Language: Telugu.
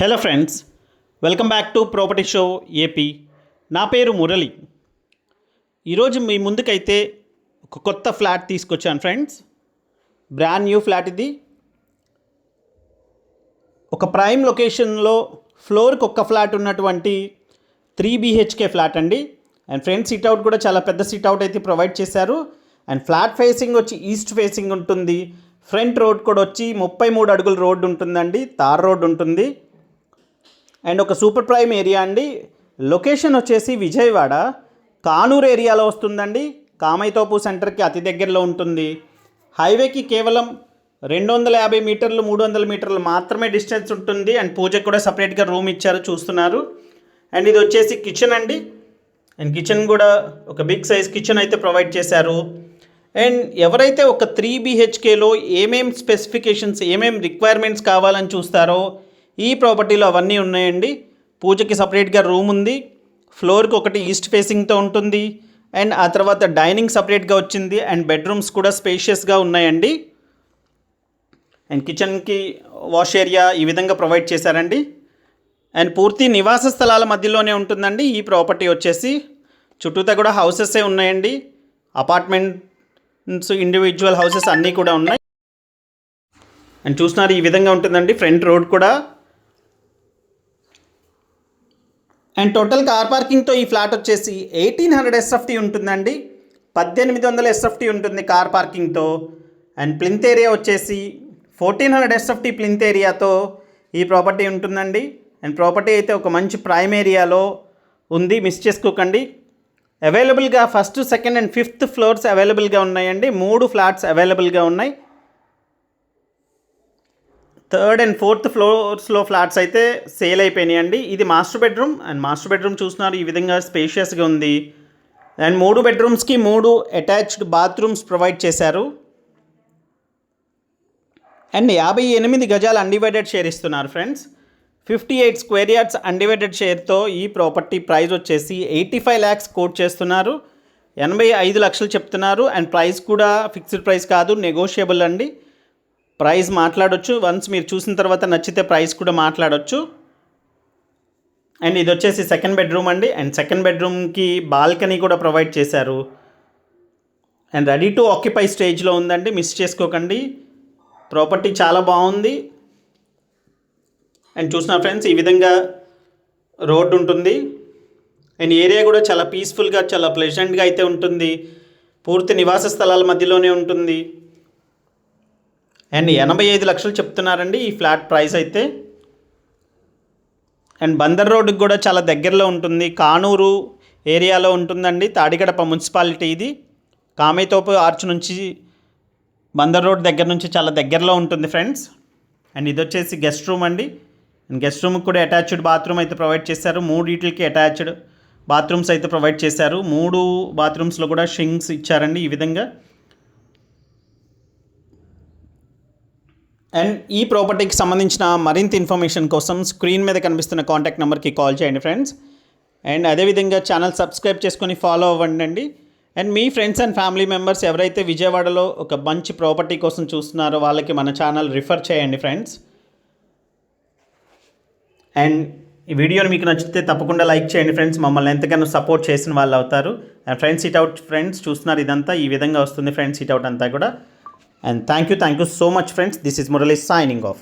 Hello friends, welcome back to property show AP. నా పేరు మురళి. ఈరోజు మీ ముందుకైతే ఒక కొత్త ఫ్లాట్ తీసుకొచ్చాను ఫ్రెండ్స్. బ్రాండ్ న్యూ ఫ్లాట్ ఇది. ఒక ప్రైమ్ లొకేషన్లో ఫ్లోర్కి ఒక్క ఫ్లాట్ ఉన్నటువంటి 3 BHK ఫ్లాట్ అండి. అండ్ ఫ్రంట్ సిట్అవుట్ కూడా చాలా పెద్ద సిట్అవుట్ అయితే ప్రొవైడ్ చేశారు. అండ్ ఫ్లాట్ ఫేసింగ్ వచ్చి ఈస్ట్ ఫేసింగ్ ఉంటుంది. ఫ్రంట్ రోడ్ కూడా వచ్చి 33 అడుగుల రోడ్డు ఉంటుందండి, తార్ రోడ్ ఉంటుంది. అండ్ ఒక సూపర్ ప్రైమ్ ఏరియా అండి. లొకేషన్ వచ్చేసి విజయవాడ కానూరు ఏరియాలో వస్తుందండి. కామైతోపు సెంటర్కి అతి దగ్గరలో ఉంటుంది. హైవేకి కేవలం 250 మీటర్లు 300 మీటర్లు మాత్రమే డిస్టెన్స్ ఉంటుంది. అండ్ పూజకు కూడా సపరేట్గా రూమ్ ఇచ్చారు, చూస్తున్నారు. అండ్ ఇది వచ్చేసి కిచెన్ అండి. అండ్ కిచెన్ కూడా ఒక బిగ్ సైజ్ కిచెన్ అయితే ప్రొవైడ్ చేశారు. అండ్ ఎవరైతే ఒక 3 BHKలో ఏమేం స్పెసిఫికేషన్స్, ఏమేం రిక్వైర్మెంట్స్ కావాలని చూస్తారో ఈ ప్రాపర్టీలో అవన్నీ ఉన్నాయండి. పూజకి సపరేట్గా రూమ్ ఉంది. ఫ్లోర్కి ఒకటి ఈస్ట్ ఫేసింగ్తో ఉంటుంది. అండ్ ఆ తర్వాత డైనింగ్ సపరేట్గా వచ్చింది. అండ్ బెడ్రూమ్స్ కూడా స్పేషియస్గా ఉన్నాయండి. అండ్ కిచెన్కి వాష్ ఏరియా ఈ విధంగా ప్రొవైడ్ చేశారండి. అండ్ పూర్తి నివాస స్థలాల మధ్యలోనే ఉంటుందండి ఈ ప్రాపర్టీ వచ్చేసి. చుట్టూతా కూడా హౌసెసే ఉన్నాయండి. అపార్ట్మెంట్స్, ఇండివిజువల్ హౌసెస్ అన్నీ కూడా ఉన్నాయి. అండ్ చూస్తున్నారు, ఈ విధంగా ఉంటుందండి ఫ్రంట్ రోడ్ కూడా. అండ్ టోటల్ కార్ పార్కింగ్తో ఈ ఫ్లాట్ వచ్చేసి 1800 SFT ఉంటుందండి. 1800 SFT ఉంటుంది కార్ పార్కింగ్తో. అండ్ ప్లింత్ ఏరియా వచ్చేసి 1400 SFT ప్లింత్ ఏరియాతో ఈ ప్రాపర్టీ ఉంటుందండి. అండ్ ప్రాపర్టీ అయితే ఒక మంచి ప్రైమ్ ఏరియాలో ఉంది, మిస్ చేసుకోకండి. అవైలబుల్గా first, second and 5th floors అవైలబుల్గా ఉన్నాయండి. 3 ఫ్లాట్స్ అవైలబుల్గా ఉన్నాయి. 3rd and 4th ఫ్లోర్స్లో ఫ్లాట్స్ అయితే సేల్ అయిపోయినాయండి. ఇది master bedroom. And master bedroom చూస్తున్నారు, ఈ విధంగా స్పేషియస్గా ఉంది. అండ్ 3 బెడ్రూమ్స్కి 3 అటాచ్డ్ బాత్రూమ్స్ ప్రొవైడ్ చేశారు. అండ్ 58 గజాల అన్డివైడెడ్ షేర్ ఇస్తున్నారు ఫ్రెండ్స్. 58 స్క్వేర్ యార్డ్స్ అన్డివైడెడ్ షేర్తో ఈ ప్రాపర్టీ ప్రైస్ వచ్చేసి 85 lakhs కోట్ చేస్తున్నారు. 85 లక్షలు చెప్తున్నారు. అండ్ ప్రైస్ కూడా ఫిక్స్డ్ ప్రైస్ కాదు, నెగోషియబుల్ అండి. ప్రైస్ మాట్లాడొచ్చు. వన్స్ మీరు చూసిన తర్వాత నచ్చితే ప్రైస్ కూడా మాట్లాడొచ్చు. అండ్ ఇది వచ్చేసి సెకండ్ బెడ్రూమ్ అండి. అండ్ సెకండ్ బెడ్రూమ్కి బాల్కనీ కూడా ప్రొవైడ్ చేశారు. అండ్ రెడీ టు ఆక్యుపై స్టేజ్లో ఉందండి, మిస్ చేసుకోకండి. ప్రాపర్టీ చాలా బాగుంది. అండ్ చూసిన ఫ్రెండ్స్, ఈ విధంగా రోడ్డు ఉంటుంది. అండ్ ఏరియా కూడా చాలా పీస్ఫుల్గా, చాలా ప్లెజెంట్గా అయితే ఉంటుంది. పూర్తి నివాస స్థలాల మధ్యలోనే ఉంటుంది. అండ్ 85 లక్షలు చెప్తున్నారండి ఈ ఫ్లాట్ ప్రైస్ అయితే. అండ్ బందర్ రోడ్డుకి కూడా చాలా దగ్గరలో ఉంటుంది. కానూరు ఏరియాలో ఉంటుందండి. తాడిగడప మున్సిపాలిటీ ఇది. కామైతోపు ఆర్చ్ నుంచి బందర్ రోడ్ దగ్గర నుంచి చాలా దగ్గరలో ఉంటుంది ఫ్రెండ్స్. అండ్ ఇది వచ్చేసి గెస్ట్ రూమ్ అండి. అండ్ గెస్ట్ రూమ్కి కూడా అటాచ్డ్ బాత్రూమ్ అయితే ప్రొవైడ్ చేశారు. 3 అటాచ్డ్ బాత్రూమ్స్ అయితే ప్రొవైడ్ చేశారు. 3 బాత్రూమ్స్లో కూడా షింక్స్ ఇచ్చారండి ఈ విధంగా. అండ్ ఈ ప్రాపర్టీకి సంబంధించిన మరింత ఇన్ఫర్మేషన్ కోసం స్క్రీన్ మీద కనిపిస్తున్న కాంటాక్ట్ నెంబర్కి కాల్ చేయండి ఫ్రెండ్స్. అండ్ అదేవిధంగా ఛానల్ సబ్స్క్రైబ్ చేసుకొని ఫాలో అవ్వండి. And me friends and family members ఎవరైతే విజయవాడలో ఒక మంచి ప్రాపర్టీ కోసం చూస్తున్నారో వాళ్ళకి మన ఛానల్ రిఫర్ చేయండి ఫ్రెండ్స్. అండ్ ఈ వీడియోని మీకు నచ్చితే తప్పకుండా లైక్ చేయండి ఫ్రెండ్స్. మమ్మల్ని ఎంతగానో సపోర్ట్ చేసిన వాళ్ళు అవుతారు. అండ్ ఫ్రెండ్స్ సిట్అవుట్ ఫ్రెండ్స్ చూస్తున్నారు, ఇదంతా ఈ విధంగా వస్తుంది ఫ్రెండ్స్ సిట్అవుట్ అంతా కూడా. And thank you so much friends. This is Murali signing off.